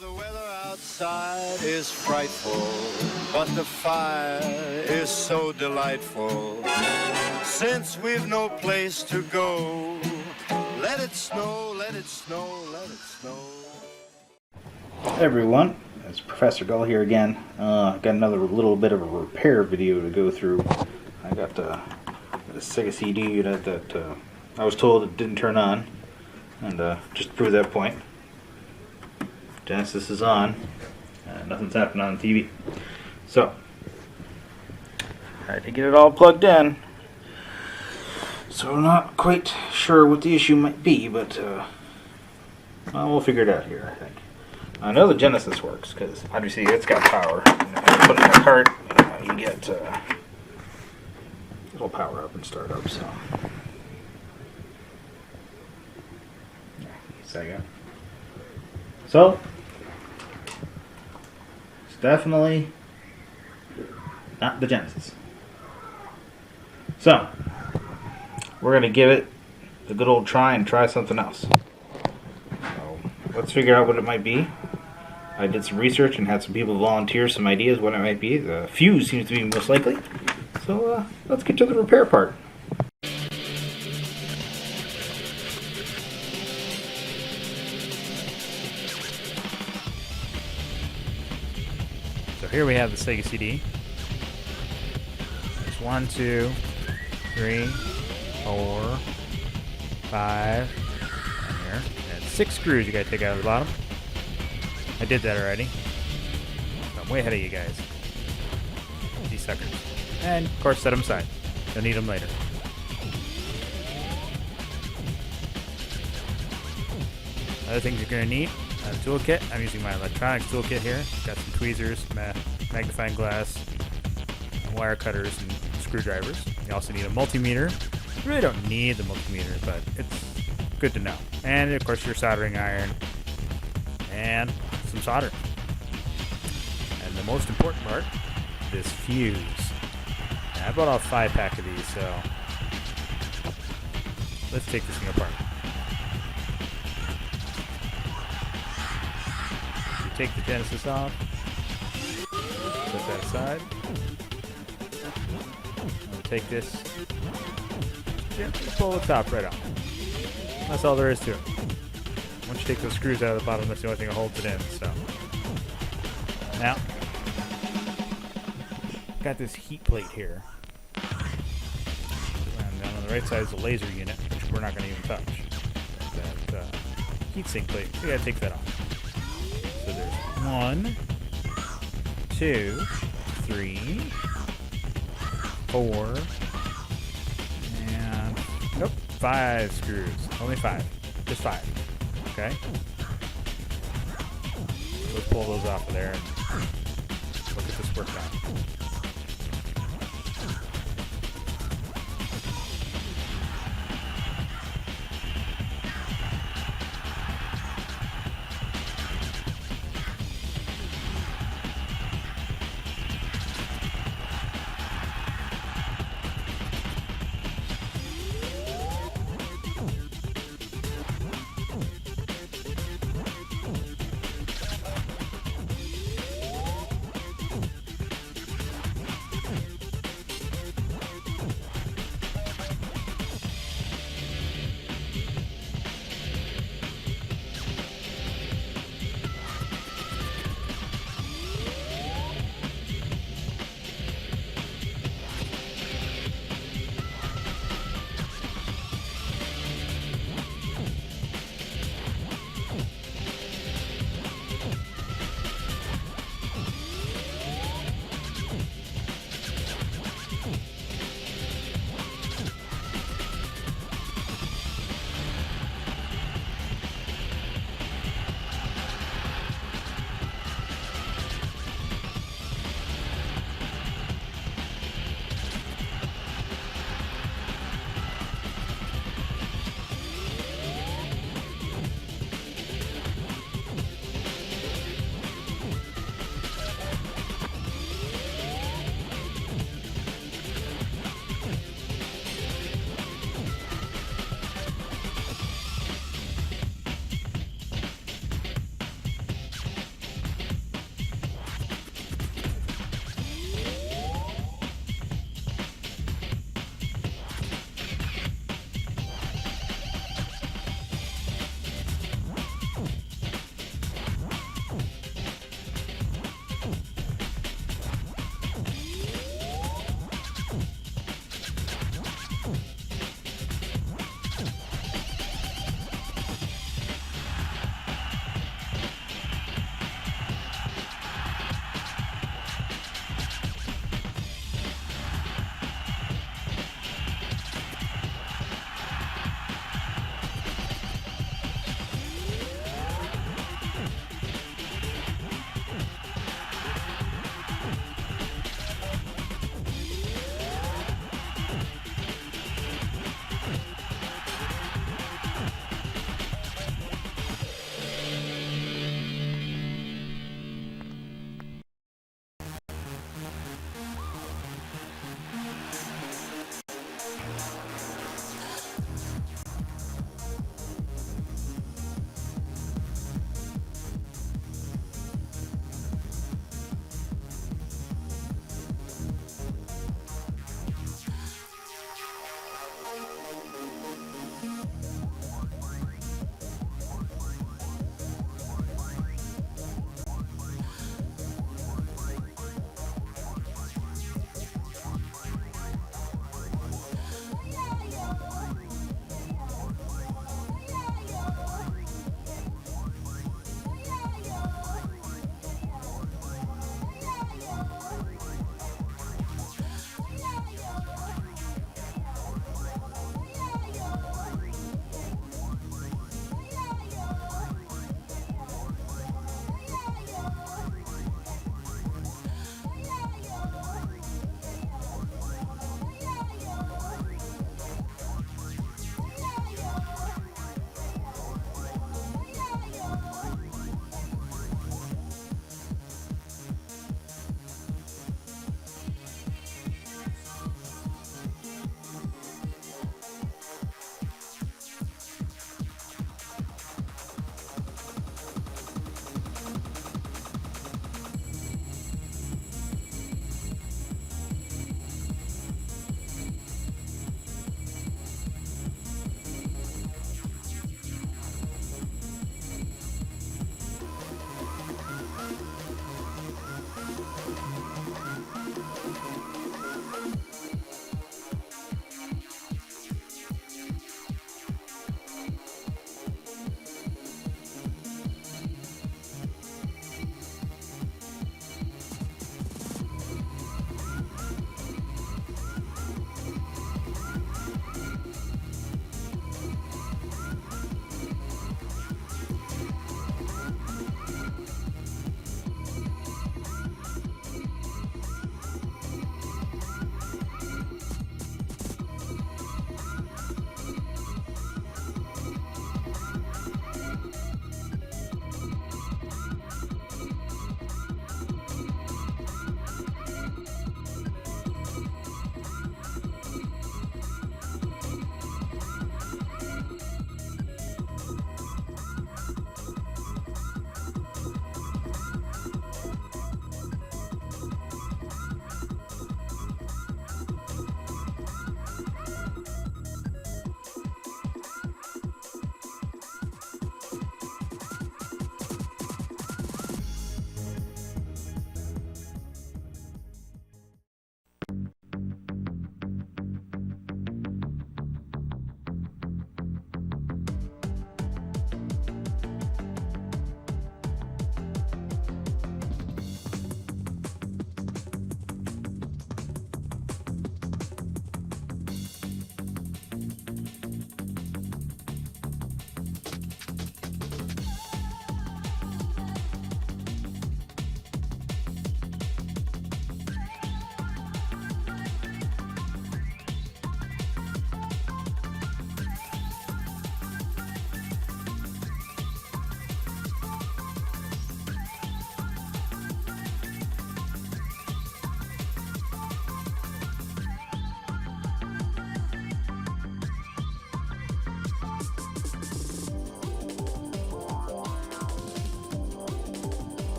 The weather outside is frightful, but the fire is so delightful. Since we've no place to go, let it snow, let it snow, let it snow. Hey everyone, it's Professor Gull here again. Got another little bit of a repair video to go through. I got the Sega CD unit that I was told it didn't turn on, and just to prove that point, Genesis is on, and nothing's happening on the TV. So, tried to get it all plugged in. So I'm not quite sure what the issue might be, but well, we'll figure it out here, I think. I know the Genesis works, because obviously it's got power. And if I put it in the cart, you get it'll power up and start up, so. Yeah, Sega. So, it's definitely not the Genesis. So, we're going to give it a good old try and try something else. So, let's figure out what it might be. I did some research and had some people volunteer some ideas what it might be. The fuse seems to be most likely. So, let's get to the repair part. So here we have the Sega CD. There's 1, 2, 3, 4, 5, and here, and 6 screws you gotta take out of the bottom. I did that already. So I'm way ahead of you guys. These suckers. And of course set them aside. You'll need them later. Other things you're gonna need. A toolkit. I'm using my electronics toolkit here. Got some tweezers, magnifying glass, wire cutters, and screwdrivers. You also need a multimeter. You really don't need the multimeter, but it's good to know. And of course your soldering iron and some solder. And the most important part, this fuse. Now, I bought a 5-pack of these, so let's take this thing apart. Take the Genesis off, put that aside, and take this, gently pull the top right off. That's all there is to it. Once you take those screws out of the bottom, that's the only thing that holds it in. So now, got this heat plate here, and down on the right side is the laser unit, which we're not going to even touch. That heat sink plate, we got to take that off. So there's 1, 2, 3, 4, and nope, 5 screws. Only 5. Just 5. Okay? Let's pull those off of there and look at this work done.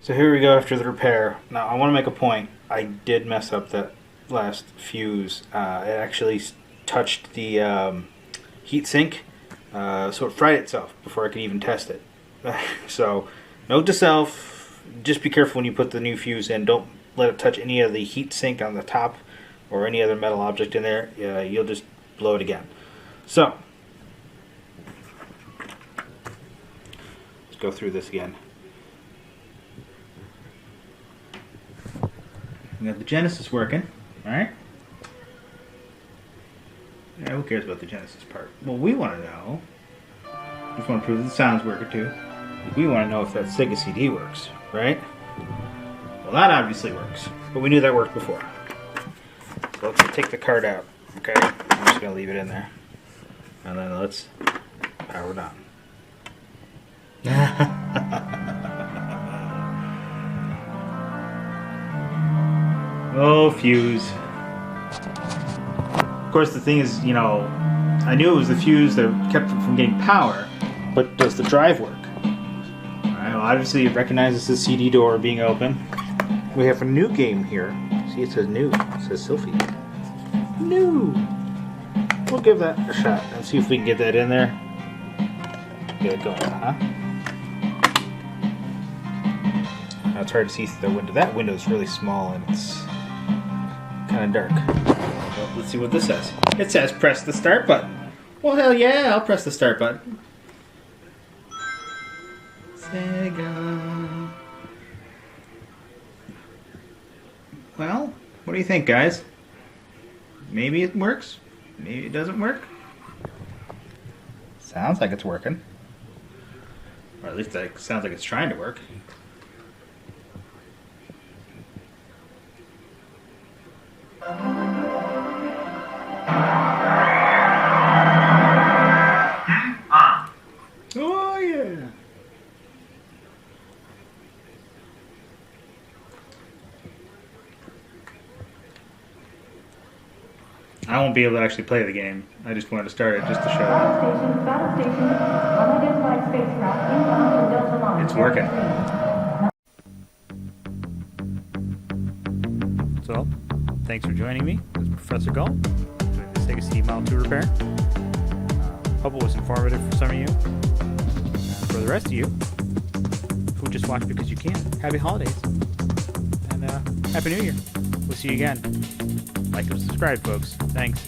So here we go after the repair. Now I want to make a point. I did mess up that last fuse. It actually touched the heat sink, so it fried itself before I could even test it. So note to self, just be careful when you put the new fuse in. Don't let it touch any of the heat sink on the top or any other metal object in there. You'll just blow it again. So let's go through this again. We got the Genesis working, alright? Yeah, who cares about the Genesis part? Well, we want to know, just want to prove that the sound's working too. We want to know if that Sega CD works, right? Well, that obviously works, but we knew that worked before. So let's take the card out, okay? I'm just going to leave it in there. And then let's power it on. Oh, fuse. Of course, the thing is, you know, I knew it was the fuse that kept it from getting power, but does the drive work? Alright, well, obviously it recognizes the CD door being open. We have a new game here. See, it says new. It says Sophie. New! We'll give that a shot and see if we can get that in there. Get it going, huh? Now it's hard to see through the window. That window is really small and it's kind of dark. Well, let's see what this says. It says press the start button. Well, hell yeah, I'll press the start button. Sega. Well, what do you think, guys? Maybe it works. Maybe it doesn't work. Sounds like it's working. Or at least it sounds like it's trying to work. Oh yeah. I won't be able to actually play the game. I just wanted to start it just to show it's working. So, thanks for joining me. This is Professor Gull doing the Sega CD Model 2 repair. Hope it was informative for some of you. For the rest of you who just watch because you can, happy holidays. And Happy New Year. We'll see you again. Like and subscribe, folks. Thanks.